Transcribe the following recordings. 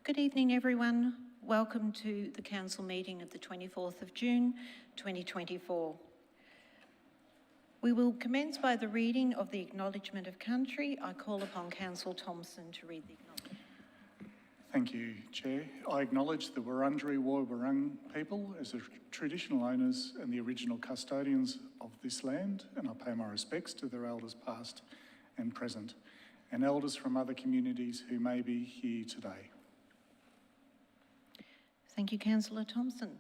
Good evening, everyone. Welcome to the Council meeting of the 24th of June, 2024. We will commence by the reading of the Acknowledgement of Country. I call upon Councillor Thompson to read the acknowledgement. Thank you, Chair. I acknowledge the Wurundjeri Woi-wurrung people as the traditional owners and the original custodians of this land, and I pay my respects to their elders past and present, and elders from other communities who may be here today. Thank you, Councillor Thompson.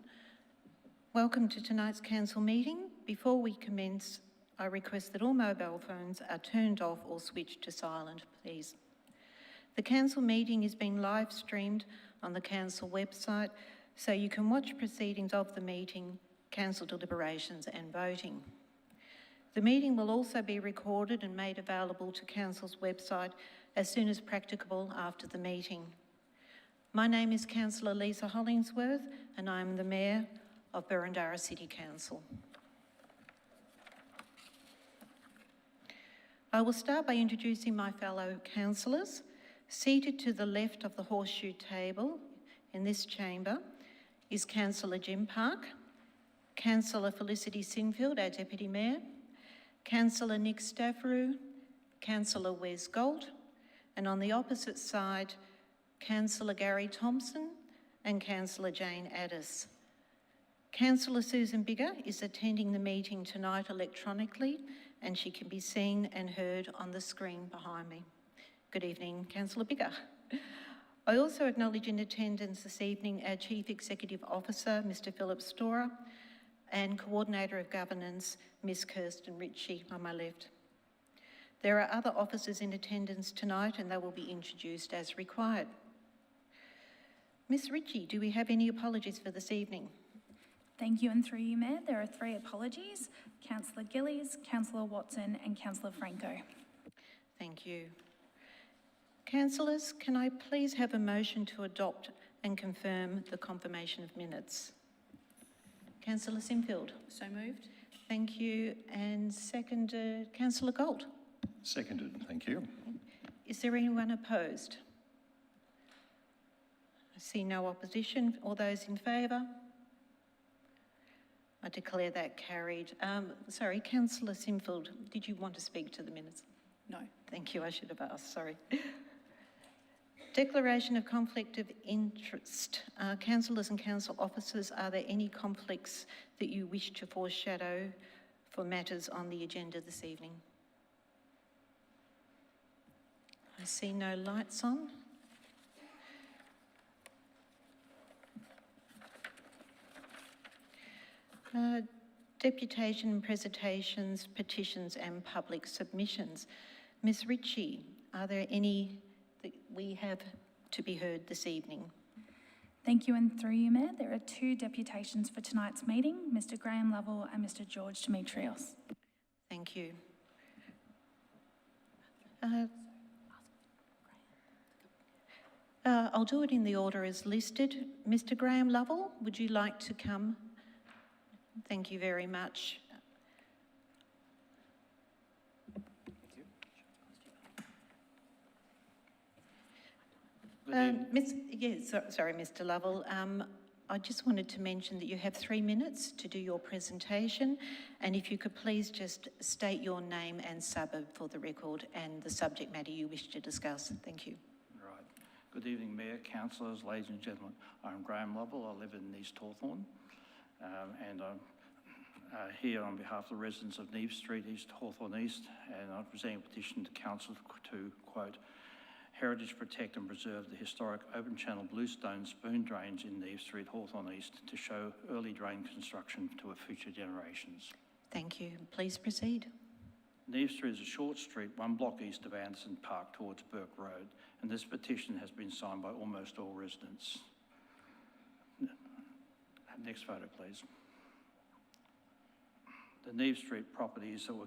Welcome to tonight's Council meeting. Before we commence, I request that all mobile phones are turned off or switched to silent, please. The Council meeting is being live streamed on the Council website, so you can watch proceedings of the meeting, Council deliberations and voting. The meeting will also be recorded and made available to Council's website as soon as practicable after the meeting. My name is Councillor Lisa Hollingsworth and I am the Mayor of Boroondara City Council. I will start by introducing my fellow councillors. Seated to the left of the horseshoe table in this chamber is Councillor Jim Park, Councillor Felicity Sinfield, our Deputy Mayor, Councillor Nick Stavrou, Councillor Wes Galt, and on the opposite side, Councillor Gary Thompson and Councillor Jane Addis. Councillor Susan Biggar is attending the meeting tonight electronically and she can be seen and heard on the screen behind me. Good evening, Councillor Biggar. I also acknowledge in attendance this evening our Chief Executive Officer, Mr Philip Storer, and Coordinator of Governance, Ms Kirsten Ritchie on my left. There are other officers in attendance tonight and they will be introduced as required. Ms Ritchie, do we have any apologies for this evening? Thank you, and through you, Mayor, there are 3 apologies. Councillor Gillies, Councillor Watson and Councillor Franco. Thank you. Councillors, can I please have a motion to adopt and confirm the confirmation of minutes? Councillor Sinfield. So moved. Thank you. And seconded, Councillor Galt. Seconded, thank you. Is there anyone opposed? I see no opposition. All those in favour? I declare that carried. Sorry, Councillor Sinfield, did you want to speak to the minutes? No. Thank you, I should have asked, sorry. Declaration of conflict of interest. Councillors and council officers, are there any conflicts that you wish to foreshadow for matters on the agenda this evening? I see no lights on. Deputation, presentations, petitions and public submissions. Ms Ritchie, are there any that we have to be heard this evening? Thank you, and through you, Mayor, there are 2 deputations for tonight's meeting, Mr Graham Lovell and Mr George Demetrios. Thank you. I'll do it in the order as listed. Mr Graham Lovell, would you like to come? Thank you very much. Sorry, Mr Lovell. I just wanted to mention that you have 3 minutes to do your presentation, and if you could please just state your name and suburb for the record and the subject matter you wish to discuss. Thank you. Right. Good evening, Mayor, councillors, ladies and gentlemen. I'm Graham Lovell. I live in East Hawthorn, and I'm here on behalf of the residents of Neave Street, East Hawthorn East, and I'm presenting a petition to council to, quote, heritage, protect and preserve the historic open channel bluestone spoon drains in Neave Street, Hawthorn East to show early drain construction to future generations. Thank you. Please proceed. Neave Street is a short street 1 block east of Anderson Park towards Burke Road, and this petition has been signed by almost all residents. Next photo, please. The Neave Street properties that were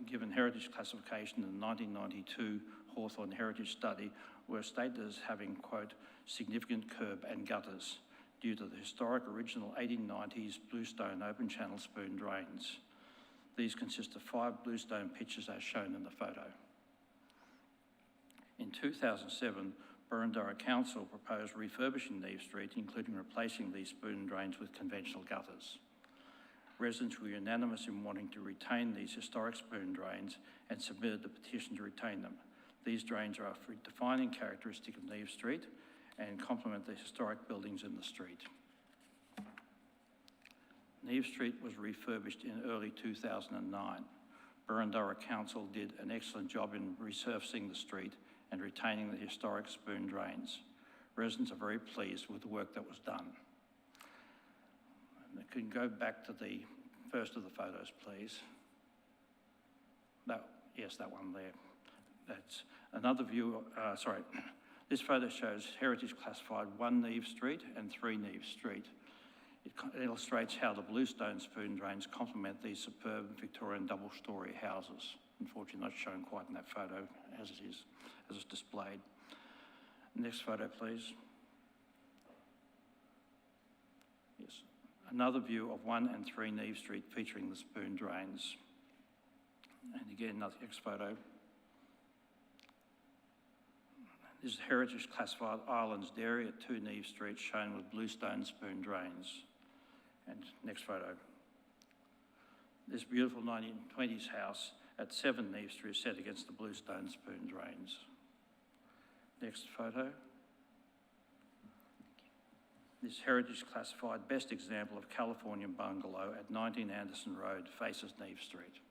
given heritage classification in the 1992 Hawthorn Heritage Study were stated as having, quote, significant curb and gutters due to the historic original 1890s bluestone open channel spoon drains. These consist of 5 bluestone pitches as shown in the photo. In 2007, Burundara Council proposed refurbishing Neve Street, including replacing these spoon drains with conventional gutters. Residents were unanimous in wanting to retain these historic spoon drains and submitted the petition to retain them. These drains are a defining characteristic of Neve Street and complement the historic buildings in the street. Neve Street was refurbished in early 2009. Burundara Council did an excellent job in resurfacing the street and retaining the historic spoon drains. Residents are very pleased with the work that was done. And can go back to the first of the photos, please. Yes, that one there. That's another view, This photo shows Heritage Classified 1 Neve Street and 3 Neve Street. It illustrates how the bluestone spoon drains complement these superb Victorian double-storey houses. Unfortunately, not shown quite in that photo as it's displayed. Next photo, please. Yes, another view of 1 and 3 Neve Street featuring the spoon drains. And again, another next photo. This is Heritage Classified Islands Dairy at 2 Neve Street, shown with bluestone spoon drains. And next photo. This beautiful 1920s house at 7 Neve Street is set against the bluestone spoon drains. Next photo. This Heritage Classified best example of Californian bungalow at 19 Anderson Road faces Neve Street.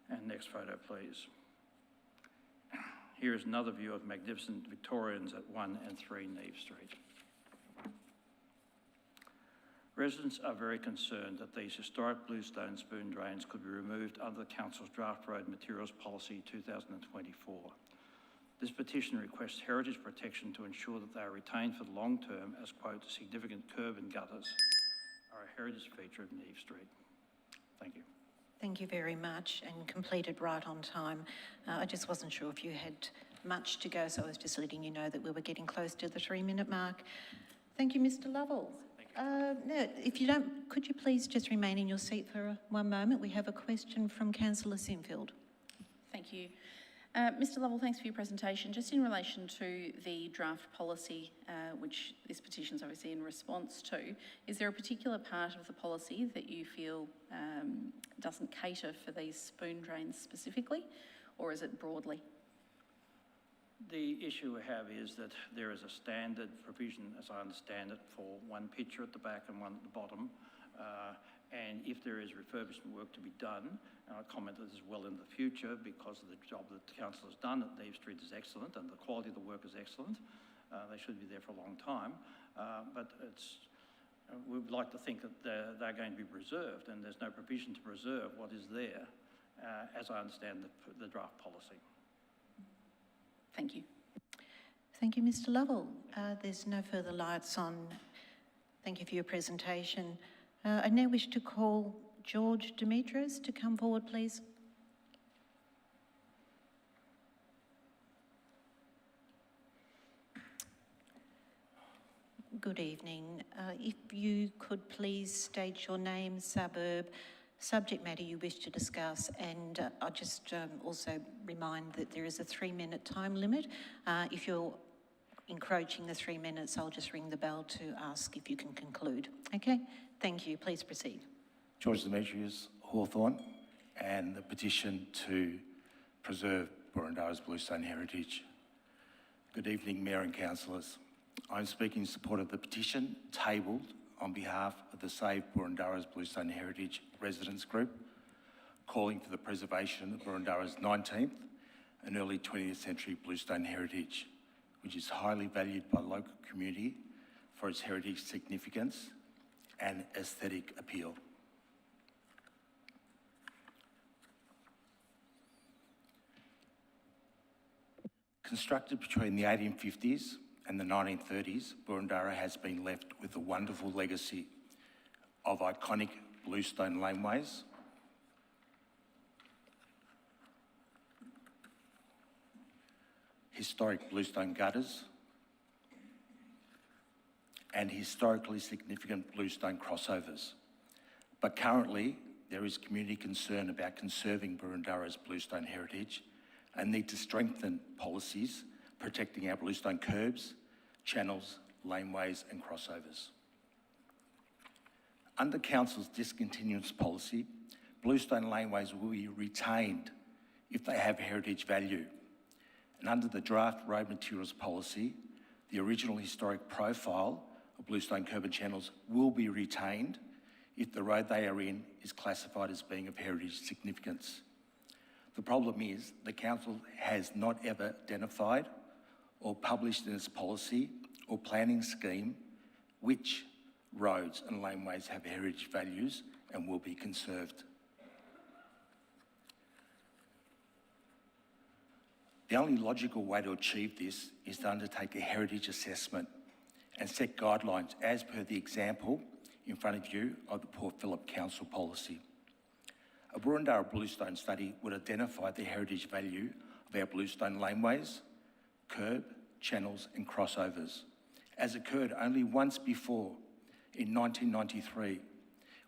And next photo, please. Here is another view of magnificent Victorians at 1 and 3 Neve Street. Residents are very concerned that these historic bluestone spoon drains could be removed under the Council's Draft Road Materials Policy 2024. This petition requests heritage protection to ensure that they are retained for the long term as, quote, significant curb and gutters are a heritage feature of Neve Street. Thank you. Thank you very much, and completed right on time. I just wasn't sure if you had much to go, so I was just letting you know that we were getting close to the 3-minute mark. Thank you, Mr. Lovell. No, if you don't, could you please just remain in your seat for one moment? We have a question from Councillor Sinfield. Thank you. Mr. Lovell, thanks for your presentation. Just in relation to the draft policy, which this petition is obviously in response to, is there a particular part of the policy that you feel doesn't cater for these spoon drains specifically, or is it broadly? The issue we have is that there is a standard provision, as I understand it, for one picture at the back and one at the bottom. And if there is refurbishment work to be done, and I commented as well in the future because of the job that the council has done at Neve Street is excellent and the quality of the work is excellent. They should be there for a long time, but we'd like to think that they're going to be preserved, and there's no provision to preserve what is there, as I understand the draft policy. Thank you. Thank you, Mr. Lovell. There's no further lights on. Thank you for your presentation. I now wish to call George Demetrios to come forward, please. Good evening. If you could please state your name, suburb, subject matter you wish to discuss, and I'll just also remind that there is a 3-minute time limit. If you're encroaching the 3 minutes, I'll just ring the bell to ask if you can conclude. Okay? Thank you. Please proceed. George Demetrios, Hawthorn, and the petition to preserve Burundara's bluestone heritage. Good evening, Mayor and Councillors. I'm speaking in support of the petition tabled on behalf of the Save Burundara's Bluestone Heritage Residents Group, calling for the preservation of Burundara's 19th and early 20th century bluestone heritage, which is highly valued by the local community for its heritage significance and aesthetic appeal. Constructed between the 1850s and the 1930s, Burundara has been left with a wonderful legacy of iconic bluestone laneways, historic bluestone gutters, and historically significant bluestone crossovers. But currently, there is community concern about conserving Burundara's bluestone heritage and need to strengthen policies protecting our bluestone curbs, channels, laneways and crossovers. Under Council's discontinuance policy, bluestone laneways will be retained if they have heritage value. And under the draft road materials policy, the original historic profile of bluestone curb and channels will be retained if the road they are in is classified as being of heritage significance. The problem is the Council has not ever identified or published in its policy or planning scheme which roads and laneways have heritage values and will be conserved. The only logical way to achieve this is to undertake a heritage assessment and set guidelines as per the example in front of you of the Port Phillip Council policy. A Boroondara Bluestone study would identify the heritage value of our bluestone laneways, curb, channels and crossovers, as occurred only once before in 1993,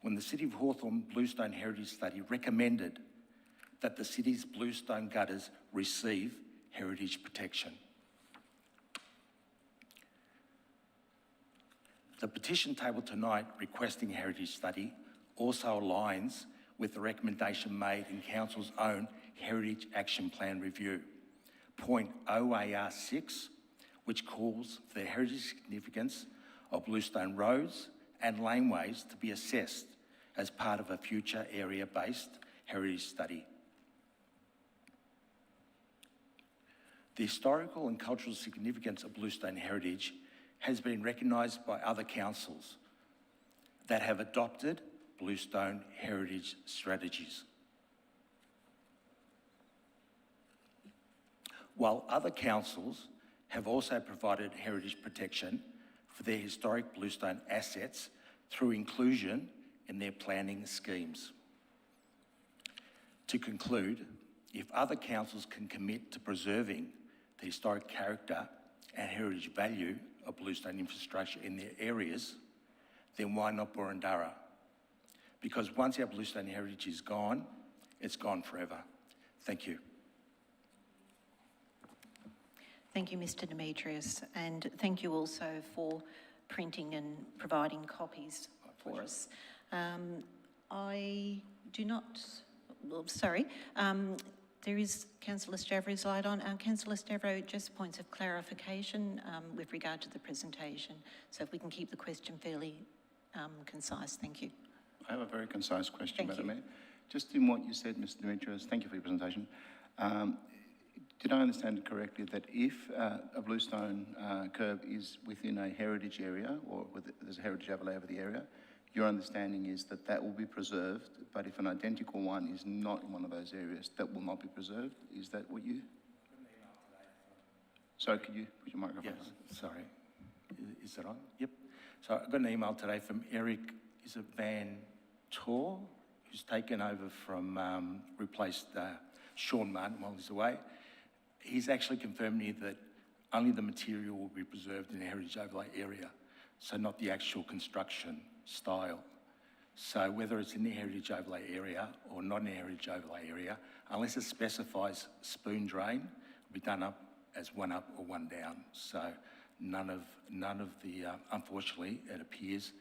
when the City of Hawthorn Bluestone Heritage Study recommended that the city's bluestone gutters receive heritage protection. The petition tabled tonight requesting a heritage study also aligns with the recommendation made in Council's own Heritage Action Plan review, point OAR 6, which calls for the heritage significance of bluestone roads and laneways to be assessed as part of a future area-based heritage study. The historical and cultural significance of bluestone heritage has been recognised by other councils that have adopted bluestone heritage strategies. While other councils have also provided heritage protection for their historic bluestone assets through inclusion in their planning schemes. To conclude, if other councils can commit to preserving the historic character and heritage value of bluestone infrastructure in their areas, then why not Boroondara? Because once our bluestone heritage is gone, it's gone forever. Thank you. Thank you, Mr Demetrius, and thank you also for printing and providing copies for us. I do not, well, sorry, there is Councillor Stavro's light on. Councillor Stavro, just points of clarification with regard to the presentation. So if we can keep the question fairly concise, thank you. I have a very concise question, Thank Madam you. Mayor. Just in what you said, Mr Demetrius, thank you for your presentation. Did I understand it correctly that if a bluestone curb is within a heritage area or there's a heritage overlay over the area, your understanding is that that will be preserved, but if an identical one is not in one of those areas, that will not be preserved? Is that what you... Sorry, could you put your microphone on? Yes, sorry. Is that on? Yep. So I got an email today from Eric, is it Van Tor, who's taken over from, replaced Sean Martin while he's away. He's actually confirmed me that only the material will be preserved in a heritage overlay area, so not the actual construction style. So whether it's in the heritage overlay area or not in the heritage overlay area, unless it specifies spoon drain, will be done up as one up or one down. So none of the, unfortunately, it appears,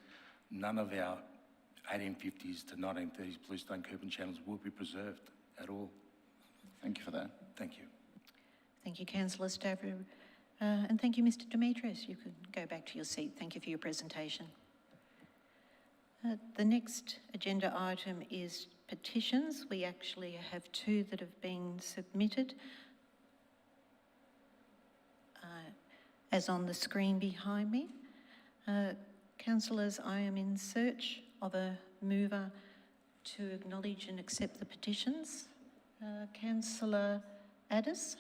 none of our 1850s to 1930s bluestone curb and channels will be preserved at all. Thank you for that. Thank you. Thank you, Councillor Stavro. And thank you, Mr Demetrius. You could go back to your seat. Thank you for your presentation. The next agenda item is petitions. We actually have two that have been submitted. As on the screen behind me. Councillors, I am in search of a mover to acknowledge and accept the petitions. Councillor Addis.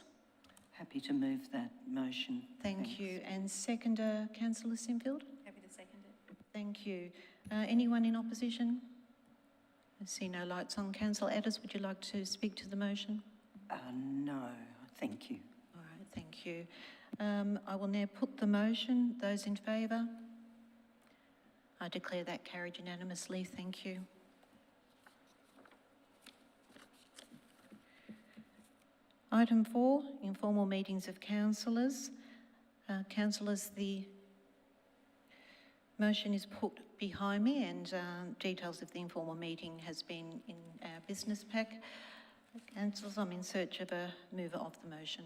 Happy to move that motion. Thank you. And seconder, Councillor Sinfield? Happy to second it. Thank you. Anyone in opposition? I see no lights on. Councillor Addis, would you like to speak to the motion? No, thank you. All right, thank you. I will now put the motion. Those in favour? I declare that carried unanimously. Thank you. Item 4, informal meetings of councillors. Councillors, the motion is put behind me and details of the informal meeting has been in our business pack. Councillors, I'm in search of a mover of the motion.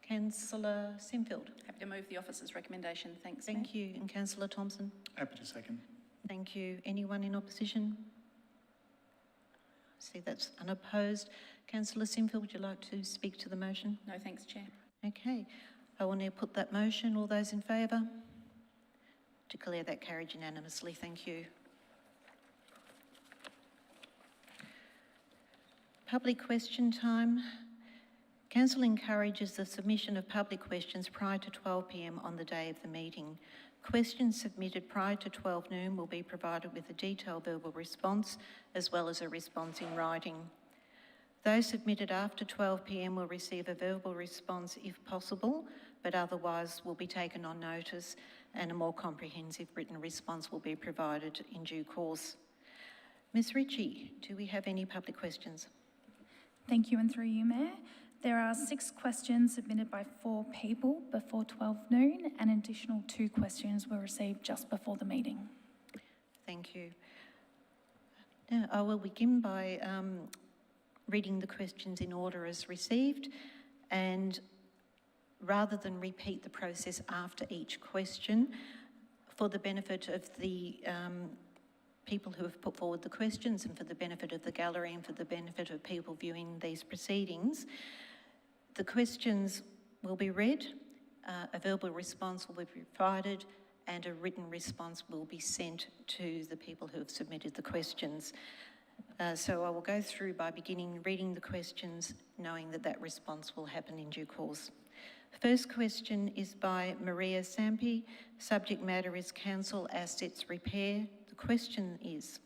Councillor Sinfield. Happy to move the officer's recommendation. Thanks, Mayor. Thank you. And Councillor Thompson. Happy to second. Thank you. Anyone in opposition? See, that's unopposed. Councillor Sinfield, would you like to speak to the motion? No, thanks, Chair. Okay. I will now put that motion. All those in favour? Declare that carried unanimously. Thank you. Public question time. Council encourages the submission of public questions prior to 12 p.m. on the day of the meeting. Questions submitted prior to 12 noon will be provided with a detailed verbal response as well as a response in writing. Those submitted after 12 p.m. will receive a verbal response if possible, but otherwise will be taken on notice and a more comprehensive written response will be provided in due course. Ms Ritchie, do we have any public questions? Thank you, and through you, Mayor. There are 6 questions submitted by 4 people before 12 noon, and additional 2 questions were received just before the meeting. Thank you. Now, I will begin by reading the questions in order as received, and rather than repeat the process after each question, for the benefit of the people who have put forward the questions and for the benefit of the gallery and for the benefit of people viewing these proceedings, the questions will be read, a verbal response will be provided, and a written response will be sent to the people who have submitted the questions. So I will go through by beginning reading the questions, knowing that that response will happen in due course. First question is by Maria Sampi. Subject matter is council assets repair. The question is,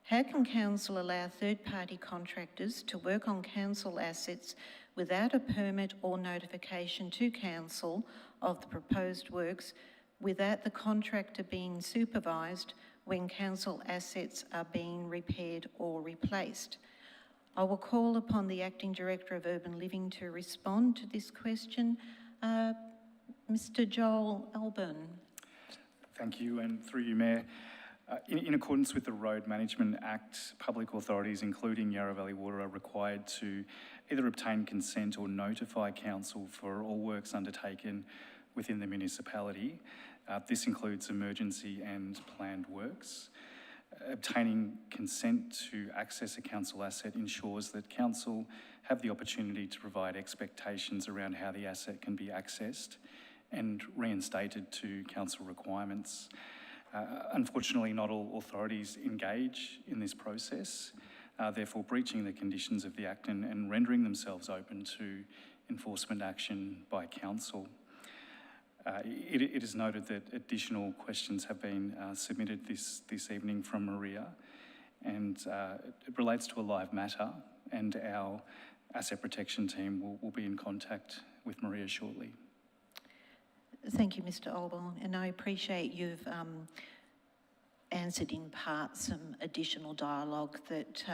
how can council allow third-party contractors to work on council assets without a permit or notification to council of the proposed works, without the contractor being supervised when council assets are being repaired or replaced? I will call upon the Acting Director of Urban Living to respond to this question. Mr Joel Alburn. Thank you, and through you, Mayor. In accordance with the Road Management Act, public authorities, including Yarra Valley Water, are required to either obtain consent or notify council for all works undertaken within the municipality. This includes emergency and planned works. Obtaining consent to access a council asset ensures that council have the opportunity to provide expectations around how the asset can be accessed and reinstated to council requirements. Unfortunately, not all authorities engage in this process, therefore breaching the conditions of the Act and rendering themselves open to enforcement action by council. It is noted that additional questions have been submitted this evening from Maria, and it relates to a live matter, and our asset protection team will be in contact with Maria shortly. Thank you, Mr Alburn, and I appreciate you've answered in part some additional dialogue that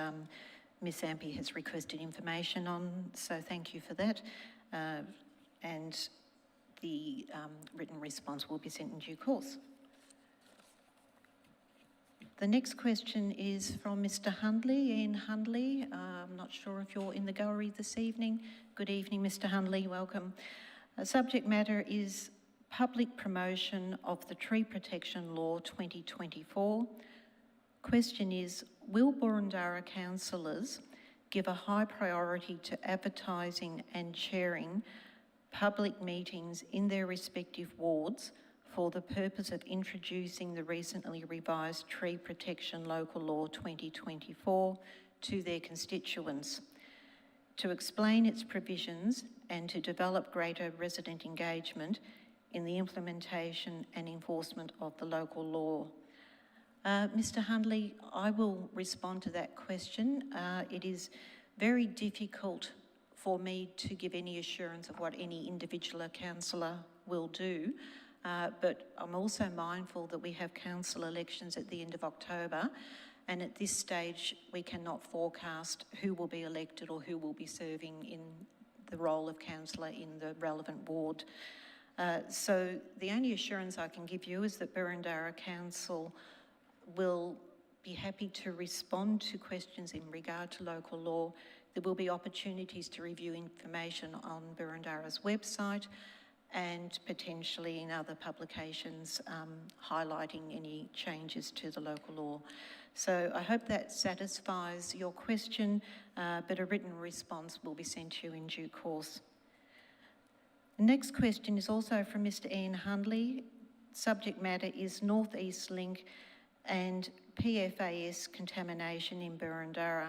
Ms Ampe has requested information on, so thank you for that. And the written response will be sent in due course. The next question is from Mr Hundley, Ian Hundley. I'm not sure if you're in the gallery this evening. Good evening, Mr Hundley, welcome. Subject matter is public promotion of the Tree Protection Law 2024. Question is, will Boroondara councillors give a high priority to advertising and chairing public meetings in their respective wards for the purpose of introducing the recently revised Tree Protection Local Law 2024 to their constituents, to explain its provisions and to develop greater resident engagement in the implementation and enforcement of the local law? Mr Hundley, I will respond to that question. It is very difficult for me to give any assurance of what any individual councillor will do, but I'm also mindful that we have council elections at the end of October, and at this stage we cannot forecast who will be elected or who will be serving in the role of councillor in the relevant ward. So the only assurance I can give you is that Burundara Council will be happy to respond to questions in regard to local law. There will be opportunities to review information on Burundara's website and potentially in other publications highlighting any changes to the local law. So I hope that satisfies your question, but a written response will be sent to you in due course. The next question is also from Mr. Ian Hundley. Subject matter is North East Link and PFAS contamination in Burundara.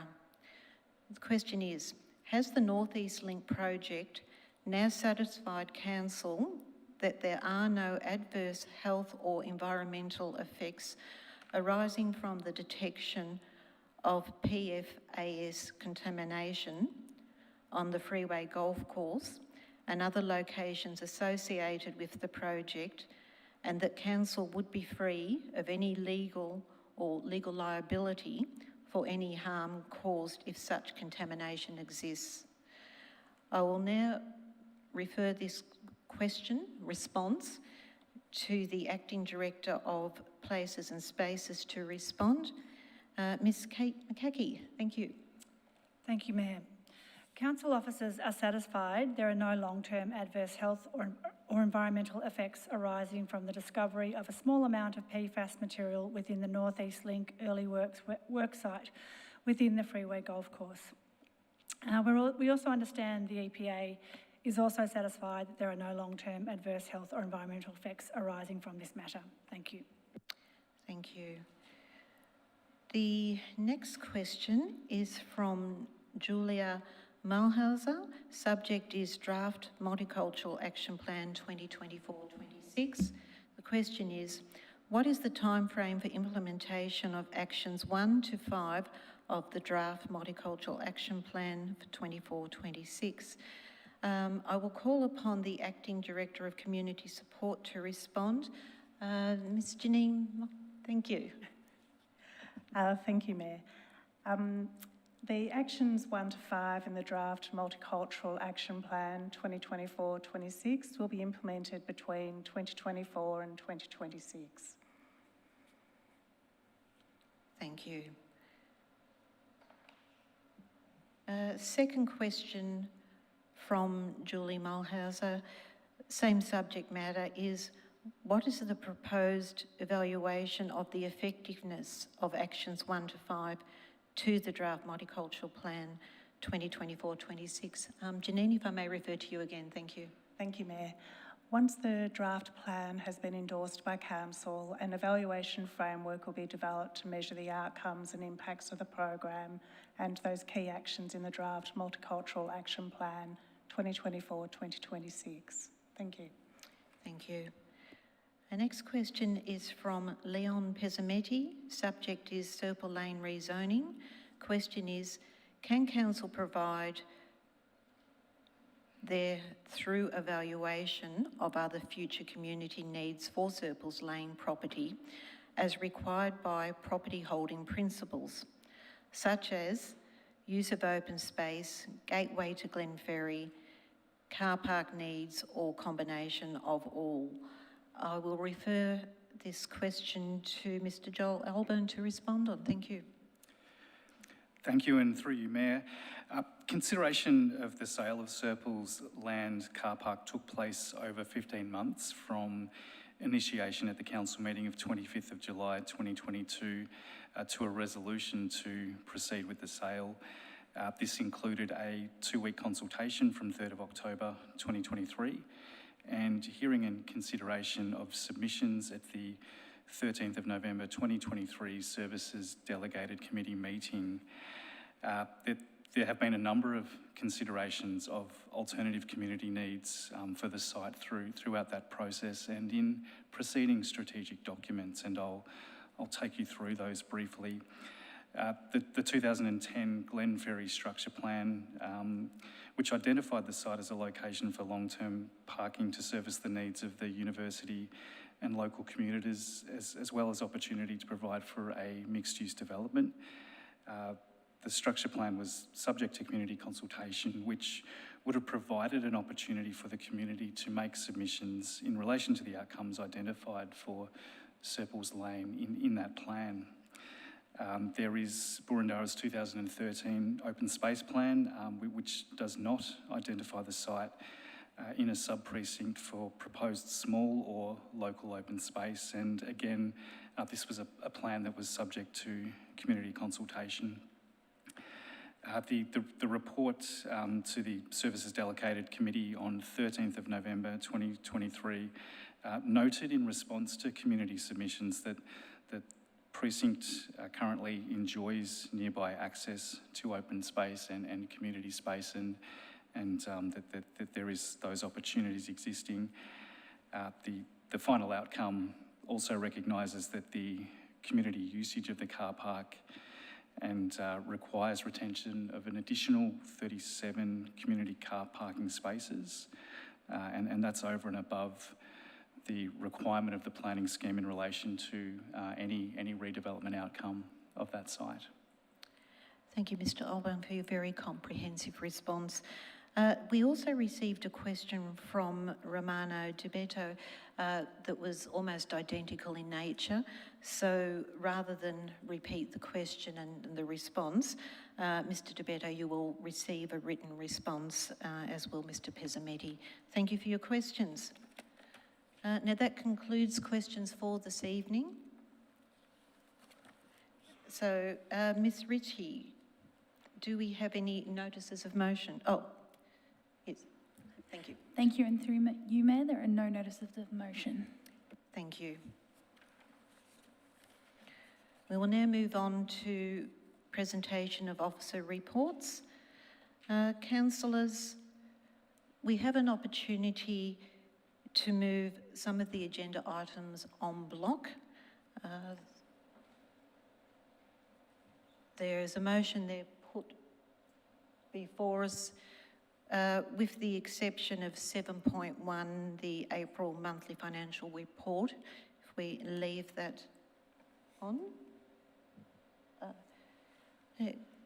The question is, has the North East Link project now satisfied Council that there are no adverse health or environmental effects arising from the detection of PFAS contamination on the Freeway Golf Course and other locations associated with the project, and that Council would be free of any legal liability for any harm caused if such contamination exists? I will now refer this response to the Acting Director of Places and Spaces to respond. Ms. Kate McCaughey, thank you. Thank you, Mayor. Council officers are satisfied there are no long-term adverse health or environmental effects arising from the discovery of a small amount of PFAS material within the North East Link early works worksite within the Freeway Golf Course. We also understand the EPA is also satisfied that there are no long-term adverse health or environmental effects arising from this matter. Thank you. Thank you. The next question is from Julia Malhauser. Subject is Draft Multicultural Action Plan 2024-26. The question is, what is the timeframe for implementation of actions 1 to 5 of the Draft Multicultural Action Plan for 24-26? I will call upon the Acting Director of Community Support to respond. Ms. Janine, thank you. Thank you, Mayor. The actions 1 to 5 in the Draft Multicultural Action Plan 2024-26 will be implemented between 2024 and 2026. Thank you. Second question from Julie Mulhauser, same subject matter, is what is the proposed evaluation of the effectiveness of actions 1 to 5 to the Draft Multicultural Plan 2024-26? Janine, if I may refer to you again, thank you. Thank you, Mayor. Once the draft plan has been endorsed by Council, an evaluation framework will be developed to measure the outcomes and impacts of the program and those key actions in the Draft Multicultural Action Plan 2024-2026. Thank you. Thank you. The next question is from Leon Pesametti. Subject is Serple Lane rezoning. Question is, can Council provide their through evaluation of other future community needs for Serples Lane property as required by property holding principles, such as use of open space, gateway to Glenferrie, car park needs, or combination of all? I will refer this question to Mr. Joel Alburn to respond on. Thank you. Thank you, and through you, Mayor. Consideration of the sale of Serples Land car park took place over 15 months from initiation at the council meeting of 25th of July 2022 to a resolution to proceed with the sale. This included a 2-week consultation from 3rd of October 2023 and hearing and consideration of submissions at the 13th of November 2023 Services Delegated Committee meeting. There have been a number of considerations of alternative community needs for the site throughout that process and in preceding strategic documents, and I'll take you through those briefly. The 2010 Glen Ferry Structure Plan, which identified the site as a location for long-term parking to service the needs of the university and local communities, as well as opportunity to provide for a mixed-use development. The structure plan was subject to community consultation, which would have provided an opportunity for the community to make submissions in relation to the outcomes identified for Serpils Lane in that plan. There is Boroondara's 2013 Open Space Plan, which does not identify the site in a sub-precinct for proposed small or local open space. And again, this was a plan that was subject to community consultation. The report to the Services Delegated Committee on 13th of November 2023 noted in response to community submissions that precinct currently enjoys nearby access to open space and community space, and that there is those opportunities existing. The final outcome also recognises that the community usage of the car park and requires retention of an additional 37 community car parking spaces, and that's over and above the requirement of the planning scheme in relation to any redevelopment outcome of that site. Thank you, Mr. Olborn, for your very comprehensive response. We also received a question from Romano Debetto that was almost identical in nature. So rather than repeat the question and the response, Mr. Debetto, you will receive a written response, as will Mr. Pesametti. Thank you for your questions. Now that concludes questions for this evening. So, Ms. Ritchie, do we have any notices of motion? Oh, yes, thank you. Thank you, and through you, Mayor, there are no notices of motion. Thank you. We will now move on to presentation of officer reports. Councillors, we have an opportunity to move some of the agenda items en bloc. There is a motion there put before us, with the exception of 7.1, the April monthly financial report. If we leave that on.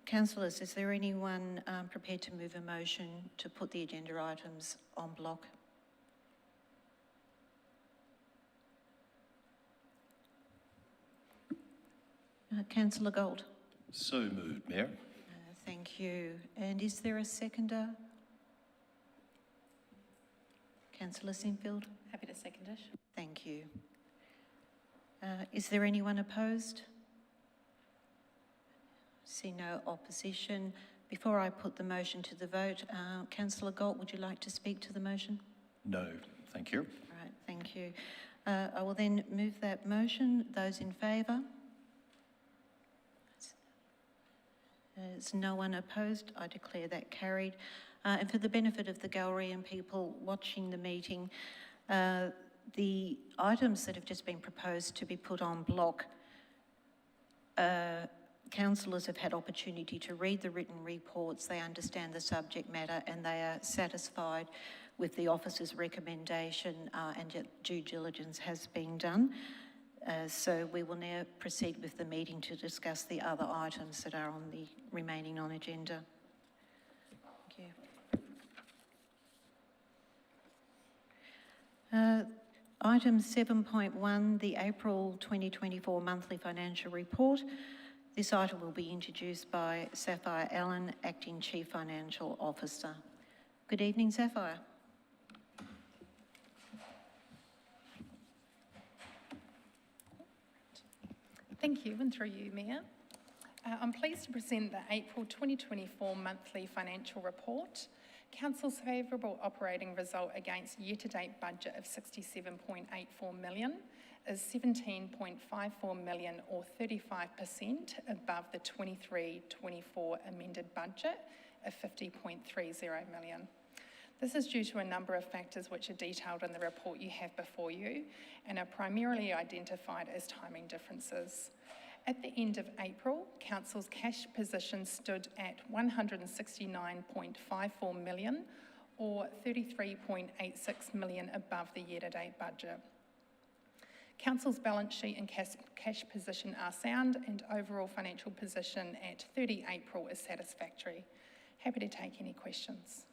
Councillors, is there anyone prepared to move a motion to put the agenda items en bloc? Councillor Gold. So moved, Mayor. Thank you. And is there a seconder? Councillor Sinfield. Happy to second it. Thank you. Is there anyone opposed? See no opposition. Before I put the motion to the vote, Councillor Gold, would you like to speak to the motion? No, thank you. All right, thank you. I will then move that motion. Those in favour? There's no one opposed. I declare that carried. And for the benefit of the gallery and people watching the meeting, the items that have just been proposed to be put on block, councillors have had opportunity to read the written reports, they understand the subject matter, and they are satisfied with the officer's recommendation, and due diligence has been done. So we will now proceed with the meeting to discuss the other items that are on the remaining on agenda. Thank you. Item 7.1, the April 2024 monthly financial report. This item will be introduced by Sapphire Allen, Acting Chief Financial Officer. Good evening, Sapphire. Thank you, and through you, Mayor. I'm pleased to present the April 2024 monthly financial report. Council's favourable operating result against year-to-date budget of $67.84 million is $17.54 million, or 35% above the 23-24 amended budget of $50.30 million. This is due to a number of factors which are detailed in the report you have before you and are primarily identified as timing differences. At the end of April, Council's cash position stood at $169.54 million, or $33.86 million above the year-to-date budget. Council's balance sheet and cash position are sound, and overall financial position at 30 April is satisfactory. Happy to take any questions.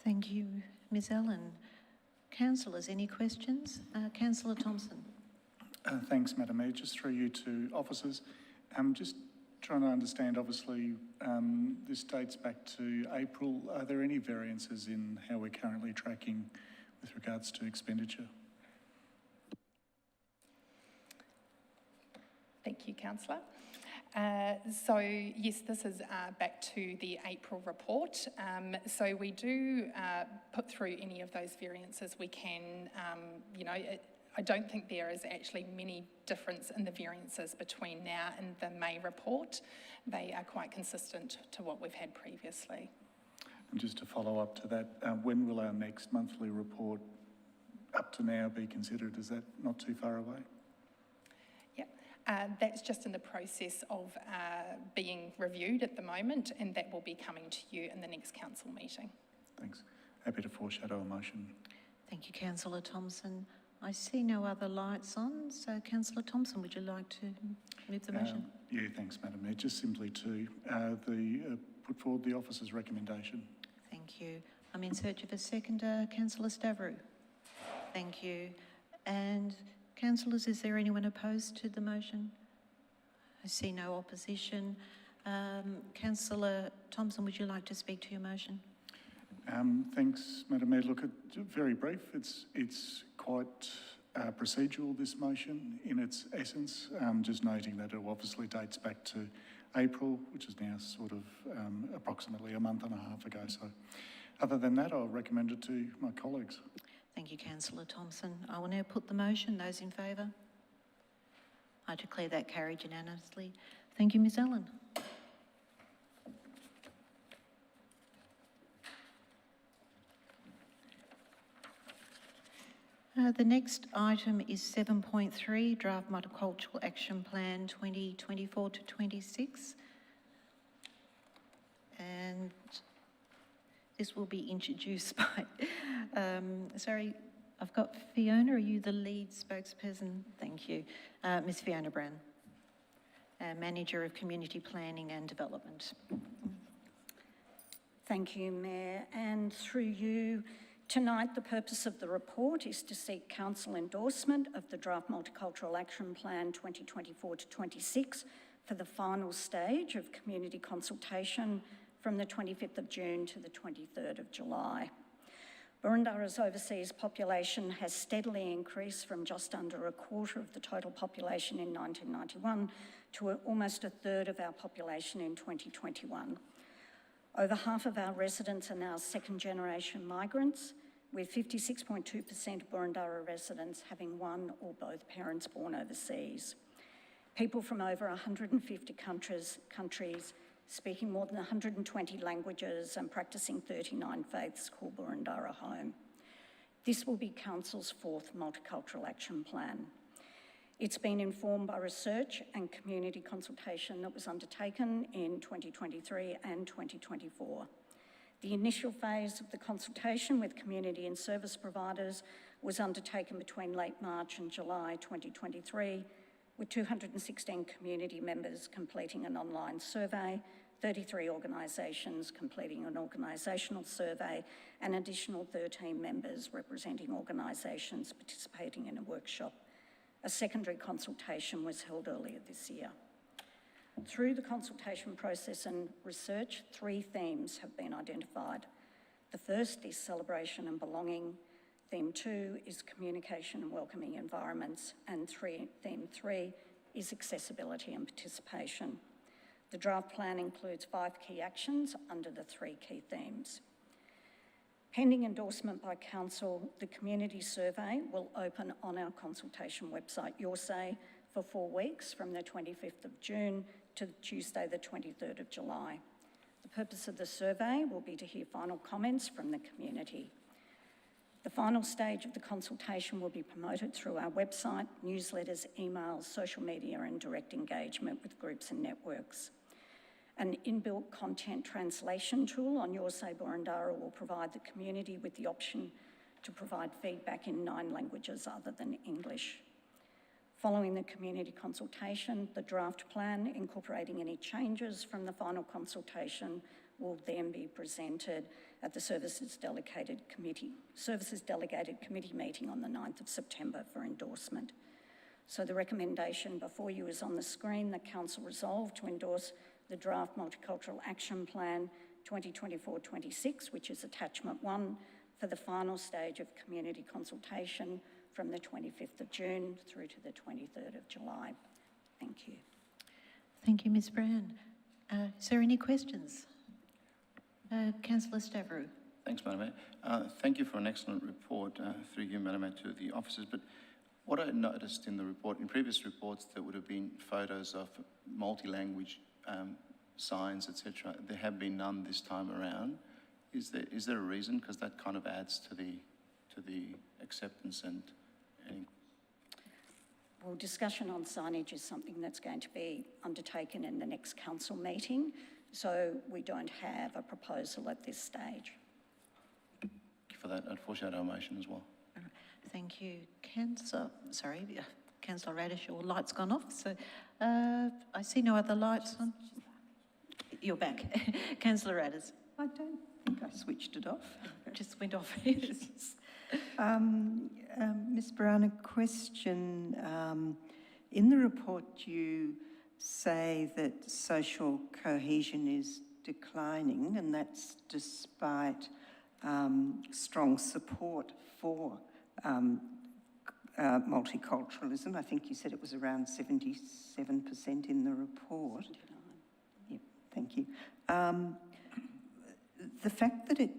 Thank you, Ms Allen. Councillors, any questions? Councillor Thompson. Thanks, Madam Mayor. Just through you to officers. Just trying to understand, obviously, this dates back to April. Are there any variances in how we're currently tracking with regards to expenditure? Thank you, Councillor. So yes, this is back to the April report. So we do put through any of those variances we can. I don't think there is actually many difference in the variances between now and the May report. They are quite consistent to what we've had previously. And just to follow up to that, when will our next monthly report up to now be considered? Is that not too far away? That's just in the process of being reviewed at the moment, and that will be coming to you in the next council meeting. Thanks. Happy to foreshadow a motion. Thank you, Councillor Thompson. I see no other lights on, so Councillor Thompson, would you like to move the motion? Yeah, thanks, Madam Mayor. Just simply to put forward the officer's recommendation. Thank you. I'm in search of a seconder. Councillor Stavrou. Thank you. And councillors, is there anyone opposed to the motion? I see no opposition. Councillor Thompson, would you like to speak to your motion? Thanks, Madam Mayor. Look, very brief. It's quite procedural, this motion, in its essence. Just noting that it obviously dates back to April, which is now sort of approximately a month and a half ago. So other than that, I'll recommend it to my colleagues. Thank you, Councillor Thompson. I will now put the motion. Those in favour? I declare that carried unanimously. Thank you, Ms Allen. The next item is 7.3, Draft Multicultural Action Plan 2024 to 26. And this will be introduced by, sorry, I've got Fiona. Are you the lead spokesperson? Thank you. Ms Fiona Brown, Manager of Community Planning and Development. Thank you, Mayor. And through you, tonight the purpose of the report is to seek council endorsement of the Draft Multicultural Action Plan 2024 to 26 for the final stage of community consultation from the 25th of June to the 23rd of July. Burundara's overseas population has steadily increased from just under a quarter of the total population in 1991 to almost a third of our population in 2021. Over half of our residents are now second-generation migrants, with 56.2% of Burundara residents having one or both parents born overseas. People from over 150 countries speaking more than 120 languages and practising 39 faiths call Burundara home. This will be Council's fourth Multicultural Action Plan. It's been informed by research and community consultation that was undertaken in 2023 and 2024. The initial phase of the consultation with community and service providers was undertaken between late March and July 2023, with 216 community members completing an online survey, 33 organisations completing an organisational survey, and additional 13 members representing organisations participating in a workshop. A secondary consultation was held earlier this year. Through the consultation process and research, 3 themes have been identified. The first is celebration and belonging. Theme 2 is communication and welcoming environments. And theme 3 is accessibility and participation. The draft plan includes 5 key actions under the 3 key themes. Pending endorsement by Council, the community survey will open on our consultation website, Your Say, for 4 weeks from the 25th of June to Tuesday the 23rd of July. The purpose of the survey will be to hear final comments from the community. The final stage of the consultation will be promoted through our website, newsletters, emails, social media and direct engagement with groups and networks. An inbuilt content translation tool on Your Say Boroondara will provide the community with the option to provide feedback in 9 languages other than English. Following the community consultation, the draft plan incorporating any changes from the final consultation will then be presented at the Services Delegated Committee meeting on the 9th of September for endorsement. So the recommendation before you is on the screen. The Council resolved to endorse the Draft Multicultural Action Plan 2024-26, which is attachment 1, for the final stage of community consultation from the 25th of June through to the 23rd of July. Thank you. Thank you, Ms Brown. Is there any questions? Councillor Stavrou. Thanks, Madam Mayor. Thank you for an excellent report, through you, Madam Mayor, to the officers. But what I noticed in the report, in previous reports, there would have been photos of multi-language signs, etc. There have been none this time around. Is there a reason? Because that kind of adds to the acceptance and Well, discussion on signage is something that's going to be undertaken in the next council meeting, so we don't have a proposal at this stage. Thank you for that. I'd foreshadow a motion as well. Thank you. Councillor Radish, your light's gone off, so I see no other lights on. You're back. Councillor Radish. I don't think I switched it off. Just went off. Ms Brown, a question. In the report you say that social cohesion is declining, and that's despite strong support for multiculturalism. I think you said it was around 77% in the report. Yep, thank you. The fact that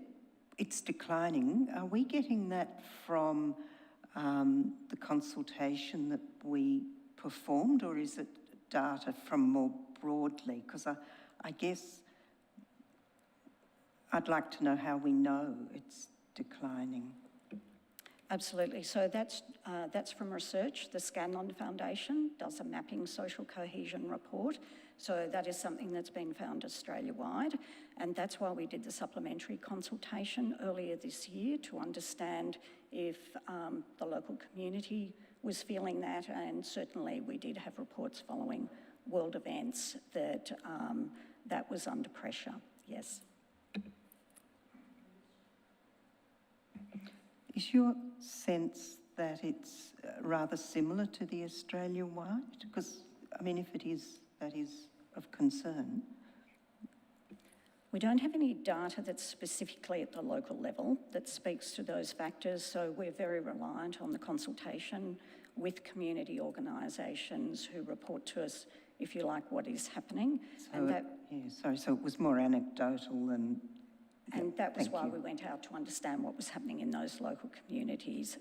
it's declining, are we getting that from the consultation that we performed, or is it data from more broadly? Because I guess I'd like to know how we know it's declining. Absolutely. So that's from research. The Scanlon Foundation does a mapping social cohesion report. So that is something that's been found Australia-wide. And that's why we did the supplementary consultation earlier this year, to understand if the local community was feeling that. And certainly we did have reports following world events that that was under pressure, yes. Is your sense that it's rather similar to the Australia-wide? Because, I mean, if it is, that is of concern. We don't have any data that's specifically at the local level that speaks to those factors, so we're very reliant on the consultation with community organisations who report to us, if you like, what is happening. So so it was more anecdotal than... And that was why we went out to understand what was happening in those local communities,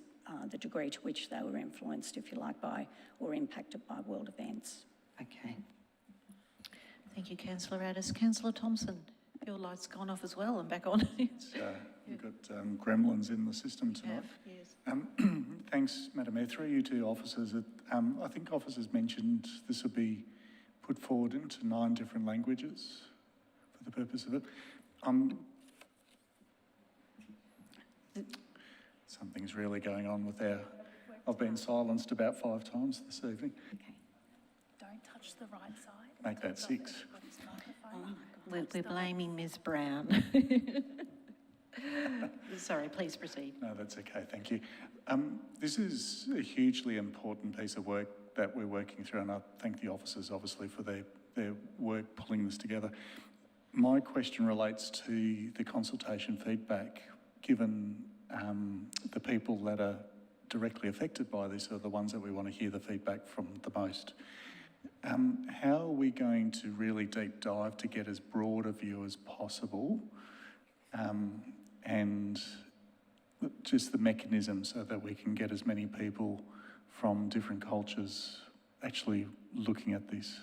the degree to which they were influenced, if you like, by or impacted by world events. Okay. Thank you, Councillor Addis. Councillor Thompson, your light's gone off as well and back on. We've got gremlins in the system tonight. Yes. Thanks, Madam Mayor. Through you two officers, I think officers mentioned this would be put forward into 9 different languages for the purpose of it. Something's really going on with our... I've been silenced about 5 times this evening. Okay. Don't touch the right side. Make that 6. We're blaming Ms Brown. Sorry, please proceed. No, that's okay, thank you. This is a hugely important piece of work that we're working through, and I thank the officers, obviously, for their work pulling this together. My question relates to the consultation feedback, given the people that are directly affected by this are the ones that we want to hear the feedback from the most. How are we going to really deep dive to get as broad a view as possible, and just the mechanism so that we can get as many people from different cultures actually looking at this?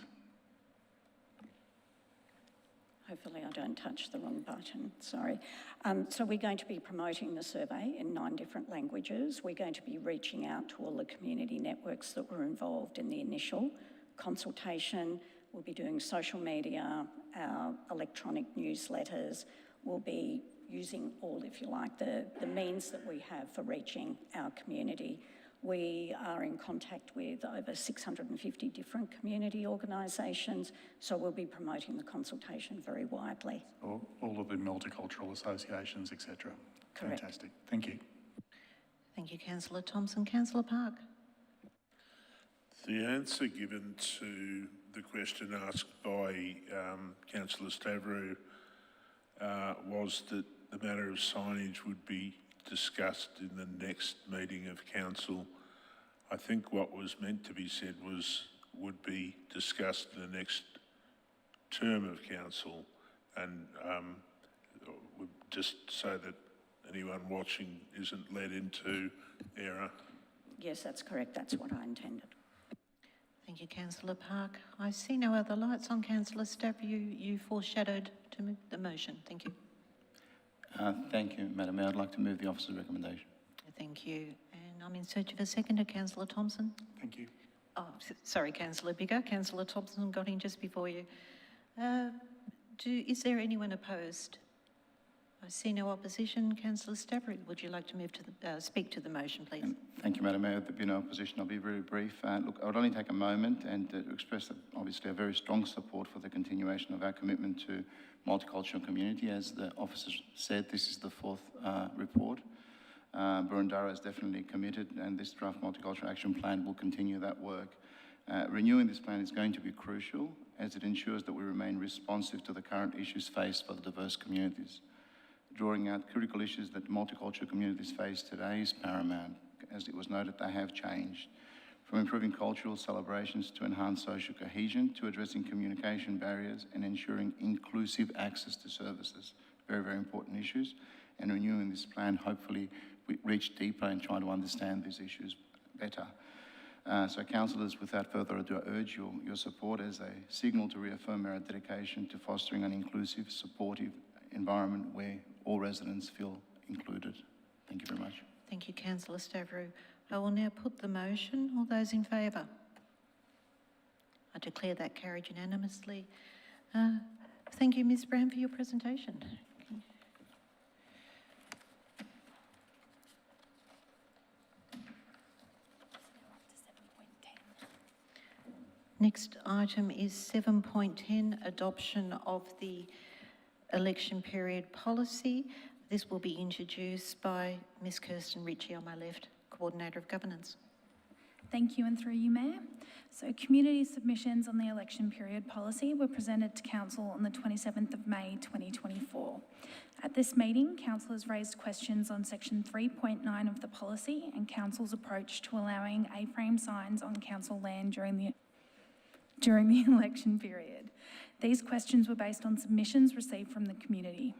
Hopefully I don't touch the wrong button, sorry. So we're going to be promoting the survey in 9 different languages. We're going to be reaching out to all the community networks that were involved in the initial consultation. We'll be doing social media, our electronic newsletters. We'll be using all, if you like, the means that we have for reaching our community. We are in contact with over 650 different community organisations, so we'll be promoting the consultation very widely. All of the multicultural associations, etc. Correct. Fantastic. Thank you. Thank you, Councillor Thompson. Councillor Park. The answer given to the question asked by Councillor Stavrou was that the matter of signage would be discussed in the next meeting of council. I think what was meant to be said would be discussed in the next term of council, and just so that anyone watching isn't led into error. Yes, that's correct. That's what I intended. Thank you, Councillor Park. I see no other lights on. Councillor Stavrou, you foreshadowed to move the motion. Thank you. Thank you, Madam Mayor. I'd like to move the officer's recommendation. Thank you. And I'm in search of a seconder. Councillor Thompson. Thank you. Oh, sorry, Councillor Biggar. Councillor Thompson got in just before you. Is there anyone opposed? I see no opposition. Councillor Stavrou, would you like to move to the, speak to the motion, please? Thank you, Madam Mayor. There be no opposition. I'll be very brief. Look, I would only take a moment and express obviously a very strong support for the continuation of our commitment to multicultural community. As the officer said, this is the 4th report. Boroondara is definitely committed, and this draft multicultural action plan will continue that work. Renewing this plan is going to be crucial as it ensures that we remain responsive to the current issues faced by the diverse communities. Drawing out critical issues that multicultural communities face today is paramount. As it was noted, they have changed. From improving cultural celebrations to enhance social cohesion, to addressing communication barriers and ensuring inclusive access to services. Very, very important issues. And renewing this plan, hopefully we reach deeper and try to understand these issues better. So councillors, without further ado, I urge your support as a signal to reaffirm our dedication to fostering an inclusive, supportive environment where all residents feel included. Thank you very much. Thank you, Councillor Stavrou. I will now put the motion. All those in favour? I declare that carried unanimously. Thank you, Ms Brown, for your presentation. Next item is 7.10, adoption of the election period policy. This will be introduced by Ms Kirsten Ritchie on my left, Coordinator of Governance. Thank you, and through you, Mayor. So community submissions on the election period policy were presented to Council on the 27th of May 2024. At this meeting, councillors raised questions on section 3.9 of the policy and Council's approach to allowing A-frame signs on council land during the election period. These questions were based on submissions received from the community.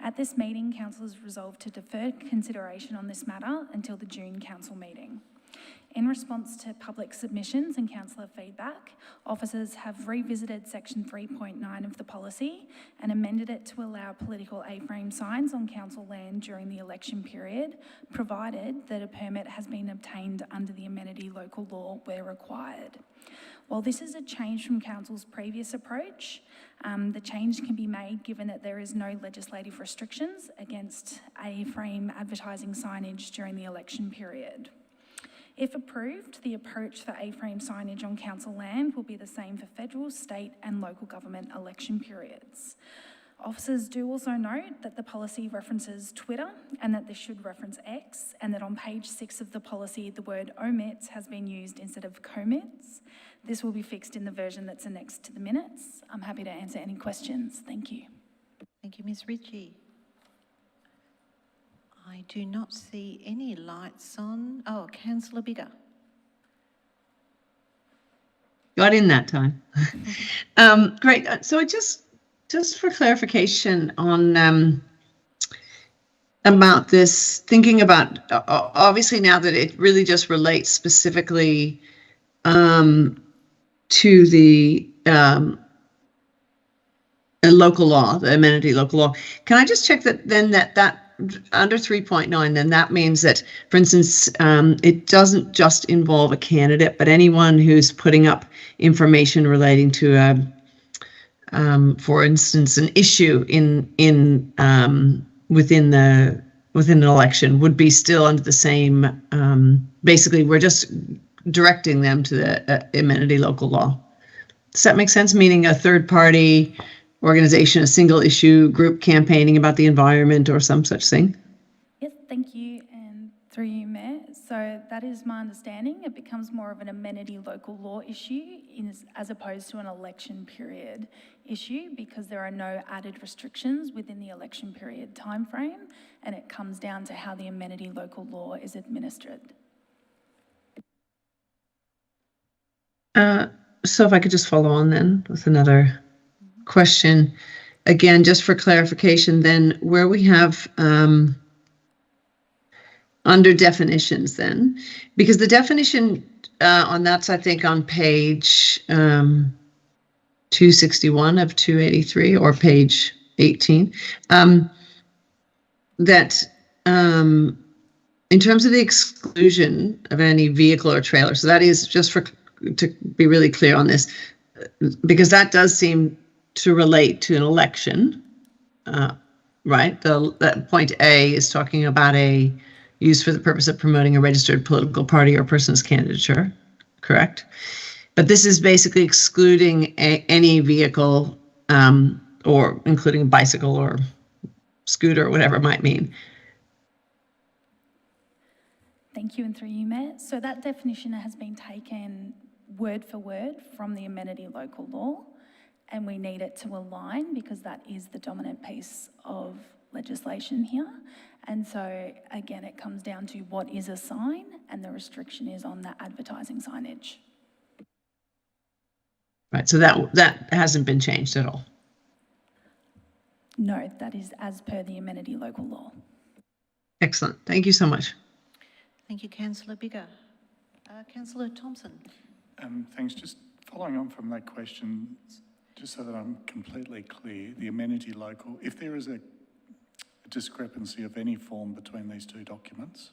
At this meeting, councillors resolved to defer consideration on this matter until the June council meeting. In response to public submissions and councillor feedback, officers have revisited section 3.9 of the policy and amended it to allow political A-frame signs on council land during the election period, provided that a permit has been obtained under the amenity local law where required. While this is a change from Council's previous approach, the change can be made given that there is no legislative restrictions against A-frame advertising signage during the election period. If approved, the approach for A-frame signage on council land will be the same for federal, state and local government election periods. Officers do also note that the policy references Twitter and that this should reference X, and that on page 6 of the policy the word omits has been used instead of commits. This will be fixed in the version that's annexed to the minutes. I'm happy to answer any questions. Thank you. Thank you, Ms Ritchie. I do not see any lights on. Oh, Councillor Biggar. Got in that time. Great. So I just for clarification on about this, thinking about obviously now that it really just relates specifically to the local law, the amenity local law. Can I just check that then that under 3.9, then that means that, for instance, it doesn't just involve a candidate, but anyone who's putting up information relating to, for instance, an issue within an election would be still under the same. Basically, we're just directing them to the amenity local law. Does that make sense? Meaning a third party organization, a single issue group campaigning about the environment or some such thing? Yes, thank you, and through you, Mayor. So that is my understanding. It becomes more of an amenity local law issue as opposed to an election period issue, because there are no added restrictions within the election period timeframe, and it comes down to how the amenity local law is administered. So if I could just follow on then with another question, again, just for clarification, then where we have under definitions then, because the definition on that's, I think, on page 261 of 283 or page 18, that in terms of the exclusion of any vehicle or trailer, so that is just to be really clear on this, because that does seem to relate to an election, right? That point A is talking about a use for the purpose of promoting a registered political party or person's candidature, correct? But this is basically excluding any vehicle or including a bicycle or scooter or whatever it might mean. Thank you, and through you, Mayor. So that definition has been taken word for word from the amenity local law, and we need it to align because that is the dominant piece of legislation here. And so again, it comes down to what is a sign, and the restriction is on the advertising signage. Right, so that hasn't been changed at all. No, that is as per the amenity local law. Excellent, thank you so much. Thank you, Councillor Biggar. Councillor Thompson. Thanks. Just following on from that question, just so that I'm completely clear, the amenity local, if there is a discrepancy of any form between these two documents,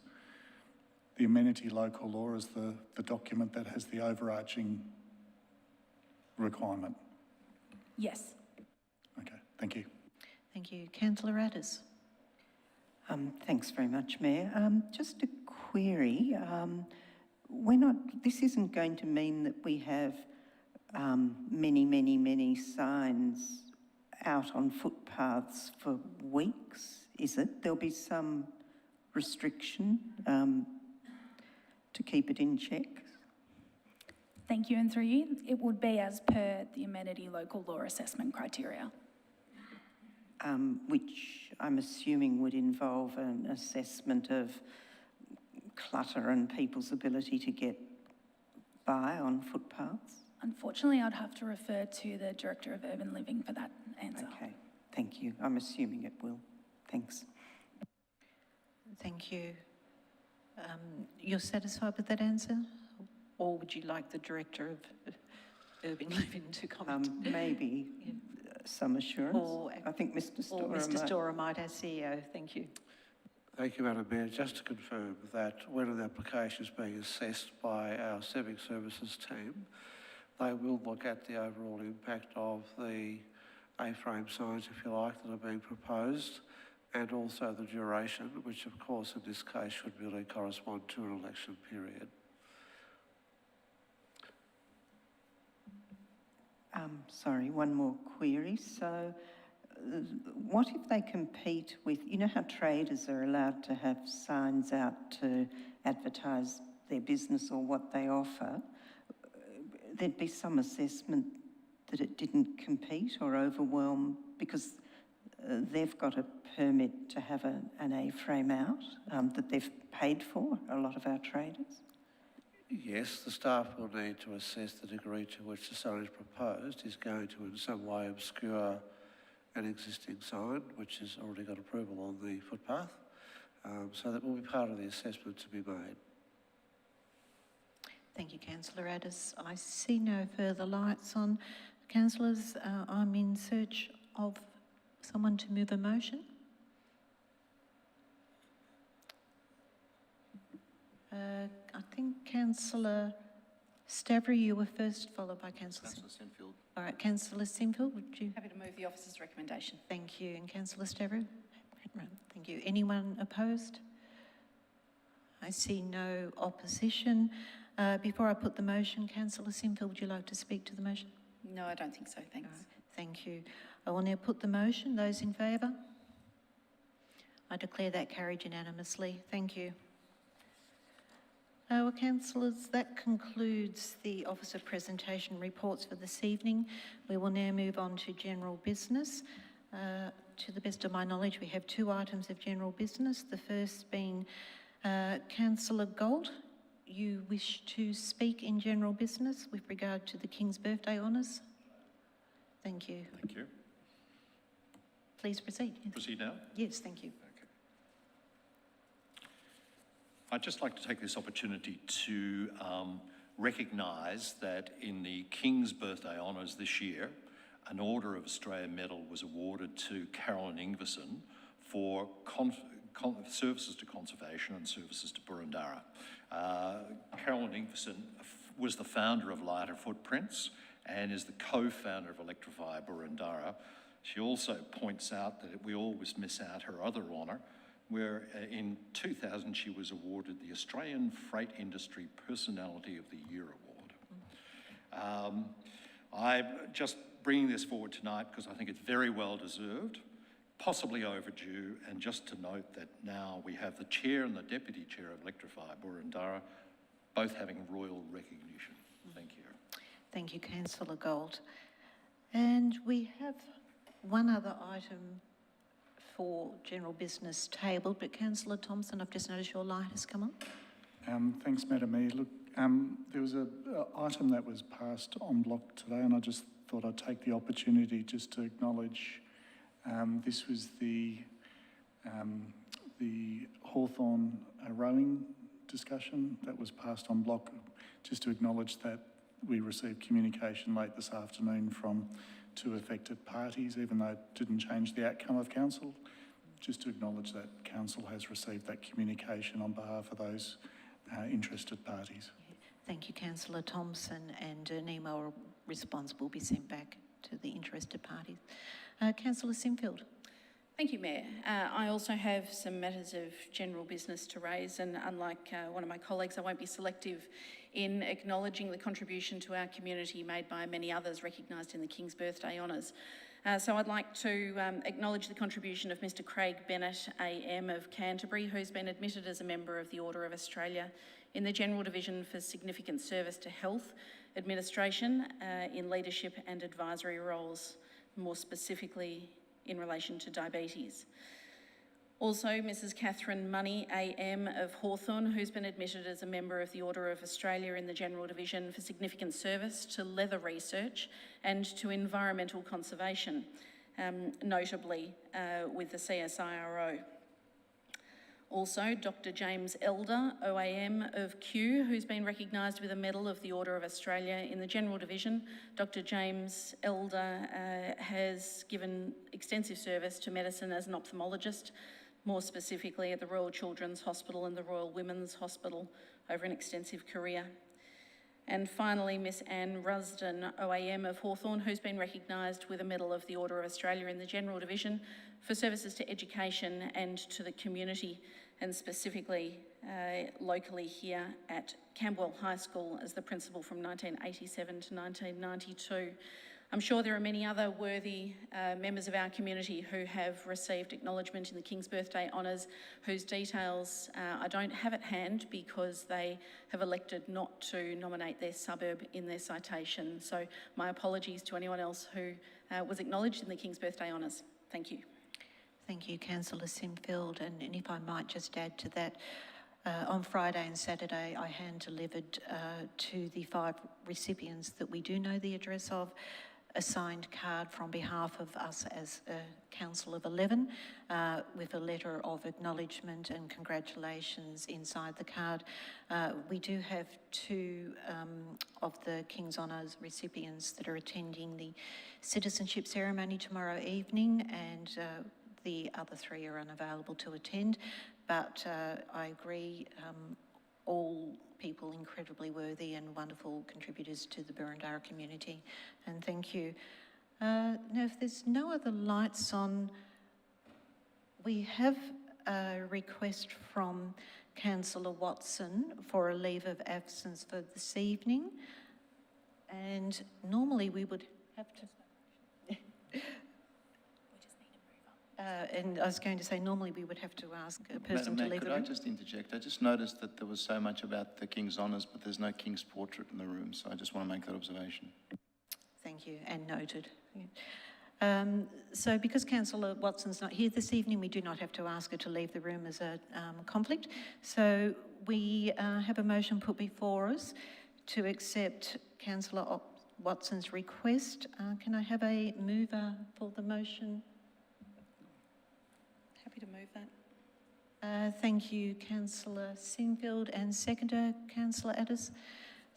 the amenity local law is the document that has the overarching requirement? Yes. Okay, thank you. Thank you. Councillor Addis. Thanks very much, Mayor. Just a query. This isn't going to mean that we have many signs out on footpaths for weeks, is it? There'll be some restriction to keep it in check? Thank you, and through you, it would be as per the amenity local law assessment criteria. Which I'm assuming would involve an assessment of clutter and people's ability to get by on footpaths? Unfortunately, I'd have to refer to the Director of Urban Living for that answer. Okay, thank you. I'm assuming it will. Thanks. Thank you. You're satisfied with that answer? Or would you like the Director of Urban Living to comment? Maybe some assurance. Or, I think Mr. Storer or Mr. Storer might, our CEO. Thank you. Thank you, Madam Mayor. Just to confirm that when an application is being assessed by our Civic Services team, they will look at the overall impact of the A-frame signs, if you like, that are being proposed, and also the duration, which of course in this case should really correspond to an election period. Sorry, one more query. So what if they compete with, you know how traders are allowed to have signs out to advertise their business or what they offer? There'd be some assessment that it didn't compete or overwhelm because they've got a permit to have an A-frame out that they've paid for, a lot of our traders. Yes, the staff will need to assess the degree to which the signage proposed is going to in some way obscure an existing sign, which has already got approval on the footpath. So that will be part of the assessment to be made. Thank you, Councillor Addis. I see no further lights on. Councillors, I'm in search of someone to move a motion? I think Councillor Stavry, you were first, followed by Councillor Sinfield. All right, Councillor Sinfield, would you? Happy to move the officer's recommendation. Thank you. And Councillor Stavry? Thank you. Anyone opposed? I see no opposition. Before I put the motion, Councillor Sinfield, would you like to speak to the motion? No, I don't think so, thanks. Thank you. I will now put the motion. Those in favour? I declare that carried unanimously. Thank you. Well, councillors, that concludes the officer presentation reports for this evening. We will now move on to general business. To the best of my knowledge, we have 2 items of general business. The first being Councillor Gold. You wish to speak in general business with regard to the King's Birthday Honours? Thank you. Thank you. Please proceed. Proceed now? Yes, thank you. Okay. I'd just like to take this opportunity to recognise that in the King's Birthday Honours this year, an Order of Australia Medal was awarded to Carolyn Ingverson for services to conservation and services to Boroondara. Carolyn Ingverson was the founder of Lighter Footprints and is the co-founder of Electrify Boroondara. She also points out that we always miss out her other honour, where in 2000 she was awarded the Australian Freight Industry Personality of the Year Award. I'm just bringing this forward tonight because I think it's very well deserved, possibly overdue, and just to note that now we have the chair and the deputy chair of Electrify Boroondara both having royal recognition. Thank you. Thank you, Councillor Gold. And we have one other item for general business tabled, but Councillor Thompson, I've just noticed your light has come on. Thanks, Madam Mayor. Look, there was an item that was passed en bloc today, and I just thought I'd take the opportunity just to acknowledge this was the Hawthorn rowing discussion that was passed en bloc, just to acknowledge that we received communication late this afternoon from 2 affected parties, even though it didn't change the outcome of council, just to acknowledge that council has received that communication on behalf of those interested parties. Thank you, Councillor Thompson, and an email response will be sent back to the interested parties. Councillor Sinfield. Thank you, Mayor. I also have some matters of general business to raise, and unlike one of my colleagues, I won't be selective in acknowledging the contribution to our community made by many others recognised in the King's Birthday Honours. So I'd like to acknowledge the contribution of Mr Craig Bennett AM of Canterbury, who's been admitted as a member of the Order of Australia in the General Division for significant service to health administration in leadership and advisory roles, more specifically in relation to diabetes. Also, Mrs Catherine Money AM of Hawthorn, who's been admitted as a member of the Order of Australia in the General Division for significant service to leather research and to environmental conservation, notably with the CSIRO. Also, Dr James Elder, OAM of Kew, who's been recognised with a Medal of the Order of Australia in the General Division. Dr James Elder has given extensive service to medicine as an ophthalmologist, more specifically at the Royal Children's Hospital and the Royal Women's Hospital over an extensive career. And finally, Miss Anne Rusden, OAM of Hawthorn, who's been recognised with a Medal of the Order of Australia in the General Division for services to education and to the community, and specifically locally here at Camberwell High School as the principal from 1987 to 1992. I'm sure there are many other worthy members of our community who have received acknowledgement in the King's Birthday Honours, whose details I don't have at hand because they have elected not to nominate their suburb in their citation. So my apologies to anyone else who was acknowledged in the King's Birthday Honours. Thank you. Thank you, Councillor Sinfield, and if I might just add to that, on Friday and Saturday I hand-delivered to the 5 recipients that we do know the address of a signed card from behalf of us as a council of 11 with a letter of acknowledgement and congratulations inside the card. We do have two of the King's Honours recipients that are attending the citizenship ceremony tomorrow evening, and the other three are unavailable to attend, but I agree, all people incredibly worthy and wonderful contributors to the Burundara community, and thank you. Now, if there's no other lights on, we have a request from Councillor Watson for a leave of absence for this evening, and normally we would have to... and I was going to say, normally we would have to ask a person to Madam Mayor, leave could the I room. just interject? I just noticed that there was so much about the King's Honours, but there's no King's portrait in the room, so I just want to make that observation. Thank you, and noted. So because Councillor Watson's not here this evening, we do not have to ask her to leave the room as a conflict. So we have a motion put before us to accept Councillor Watson's request. Can I have a mover for the motion? Happy to move that. Thank you, Councillor Sinfield, and seconder, Councillor Addis.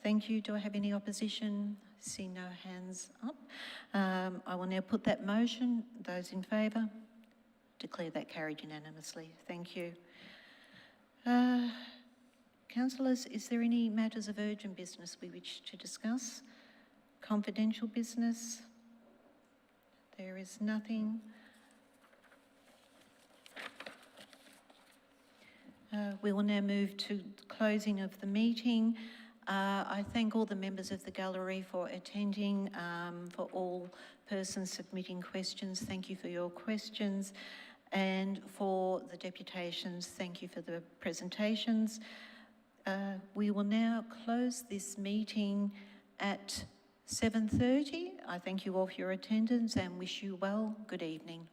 Thank you. Do I have any opposition? See no hands up. I will now put that motion. Those in favour? Declare that carried unanimously. Thank you. Councillors, is there any matters of urgent business we wish to discuss? Confidential business? There is nothing. We will now move to the closing of the meeting. I thank all the members of the gallery for attending, for all persons submitting questions. Thank you for your questions. And for the deputations, thank you for the presentations. We will now close this meeting at 7:30. I thank you all for your attendance and wish you well. Good evening.